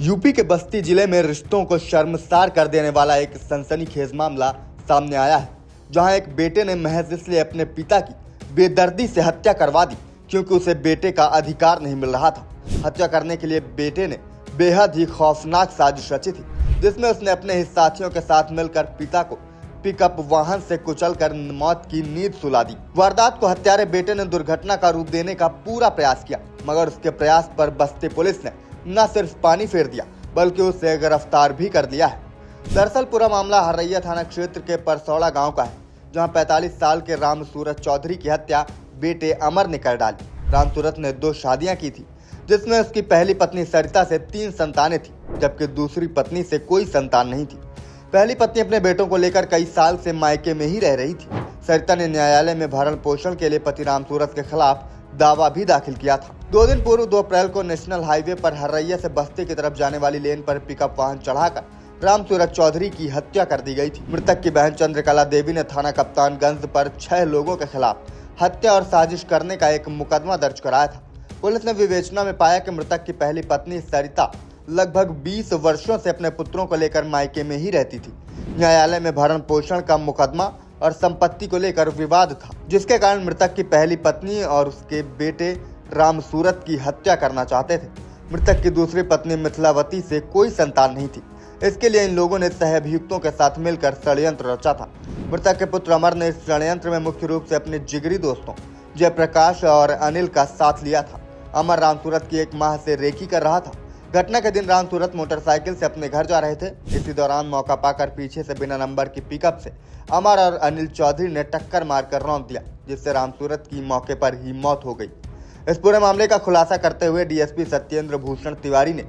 UP के बस्ती जिले में रिश्तों को शर्मसार कर देने वाला एक सनसनीखेज मामला सामने आया है, जहां एक बेटे ने महज इसलिए अपने पिता की बेदर्दी से हत्या करवा दी क्योंकि उसे बेटे का अधिकार नहीं मिल रहा था। हत्या करने के लिए बेटे ने बेहद ही खौफनाक साजिश रची थी, जिसमें उसने अपने ही साथियों के साथ मिलकर पिता को पिकअप वाहन से कुचलकर मौत की नींद सुला दी। वारदात को हत्यारे बेटे ने दुर्घटना का रूप देने का पूरा प्रयास किया, मगर उसके प्रयास पर बस्ती पुलिस ने न सिर्फ पानी फेर दिया बल्कि उसे गिरफ्तार भी कर लिया है। दरअसल पूरा मामला हरैया थाना क्षेत्र के परसौड़ा गांव का है, जहां 45 साल के राम सूरत चौधरी की हत्या बेटे अमर ने कर डाली। राम सूरत ने 2 शादियां की थी, जिसमें उसकी पहली पत्नी सरिता से 3 संतानें थी, जबकि दूसरी पत्नी से कोई संतान नहीं थी। पहली पत्नी अपने बेटों को लेकर कई साल से मायके में ही रह रही थी। सरिता ने न्यायालय में भरण पोषण के लिए पति राम सूरत के खिलाफ दावा भी दाखिल किया था। 2 दिन पूर्व 2 अप्रैल को नेशनल हाईवे पर हरैया से बस्ती की तरफ जाने वाली लेन पर पिकअप वाहन चढ़ाकर राम सूरत चौधरी की हत्या कर दी गई थी। मृतक की बहन चंद्रकला देवी ने थाना कप्तानगंज पर 6 लोगों के खिलाफ हत्या और साजिश करने का एक मुकदमा दर्ज कराया था। पुलिस ने विवेचना में पाया कि मृतक की पहली पत्नी सरिता लगभग 20 वर्षों से अपने पुत्रों को लेकर मायके में ही रहती थी। न्यायालय में भरण पोषण का मुकदमा और संपत्ति को लेकर विवाद था, जिसके कारण मृतक की पहली पत्नी और उसके बेटे राम सूरत की हत्या करना चाहते थे। मृतक की दूसरी पत्नी मिथिलावती से कोई संतान नहीं थी। इसके लिए इन लोगों ने सहअभियुक्तों के साथ मिलकर षड्यंत्र रचा था। मृतक के पुत्र अमर ने इस षड्यंत्र में मुख्य रूप से अपने जिगरी दोस्तों जयप्रकाश और अनिल का साथ लिया था। अमर राम सूरत की 1 माह से रेकी कर रहा था। घटना के दिन राम सूरत मोटरसाइकिल से अपने घर जा रहे थे। इसी दौरान मौका पाकर पीछे से बिना नंबर की पिकअप से अमर और अनिल चौधरी ने टक्कर मारकर रौंद दिया, जिससे राम सूरत की मौके पर ही मौत हो गई। इस पूरे मामले का खुलासा करते हुए डीएसपी सत्येंद्र भूषण तिवारी ने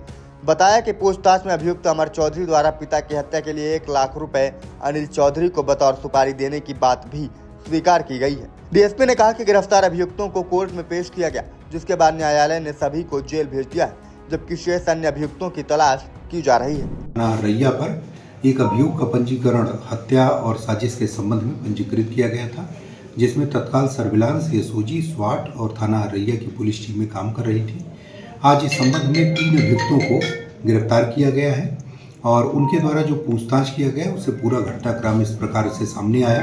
बताया कि पूछताछ में अभियुक्त अमर चौधरी द्वारा पिता की हत्या के लिए 1 लाख रुपए अनिल चौधरी को बतौर सुपारी देने की बात भी स्वीकार की गई है। डीएसपी ने कहा कि गिरफ्तार अभियुक्तों को कोर्ट में पेश किया गया, जिसके बाद न्यायालय ने सभी को जेल भेज दिया है, जबकि शेष अन्य अभियुक्तों की तलाश की जा रही है। हरैया पर एक अभियुक्त का पंजीकरण हत्या और साजिश के संबंध में पंजीकृत किया गया था, जिसमें तत्काल सर्विलांस एसओजी स्वाट और थाना हरैया की पुलिस टीमें काम कर रही थी। आज इस संबंध में 3 अभियुक्तों को गिरफ्तार किया गया है और उनके द्वारा जो पूछताछ किया गया उससे पूरा घटनाक्रम इस प्रकार से सामने आया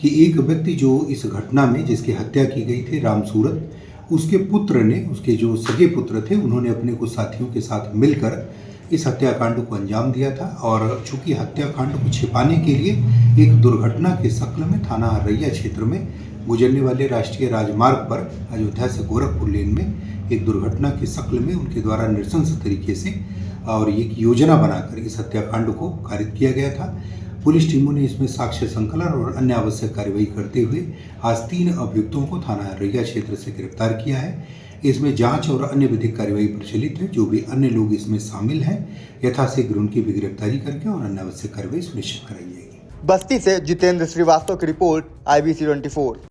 कि एक व्यक्ति जो इस घटना में जिसकी हत्या की गई थी राम सूरत, उसके पुत्र ने, उसके जो सगे पुत्र थे, उन्होंने अपने कुछ साथियों के साथ मिलकर इस हत्याकांड को अंजाम दिया था। और चूंकि हत्याकांड को छिपाने के लिए एक दुर्घटना के शक्ल में थाना हरैया क्षेत्र में गुजरने वाले राष्ट्रीय राजमार्ग पर अयोध्या से गोरखपुर लेन में एक दुर्घटना की शक्ल में उनके द्वारा नृशंस तरीके से और एक योजना बनाकर इस हत्याकांड को कारित किया गया था। पुलिस टीमों ने इसमें साक्ष्य संकलन और अन्य आवश्यक कार्रवाई करते हुए आज 3 अभियुक्तों को थाना हरैया क्षेत्र से गिरफ्तार किया है। इसमें जांच और अन्य विधिक कार्रवाई प्रचलित है। जो भी अन्य लोग इसमें शामिल हैं, यथाशीघ्र उनकी भी गिरफ्तारी करके और अन्य आवश्यक कार्रवाई सुनिश्चित कराई जाएगी। बस्ती से जितेंद्र श्रीवास्तव की रिपोर्ट, IBC 24।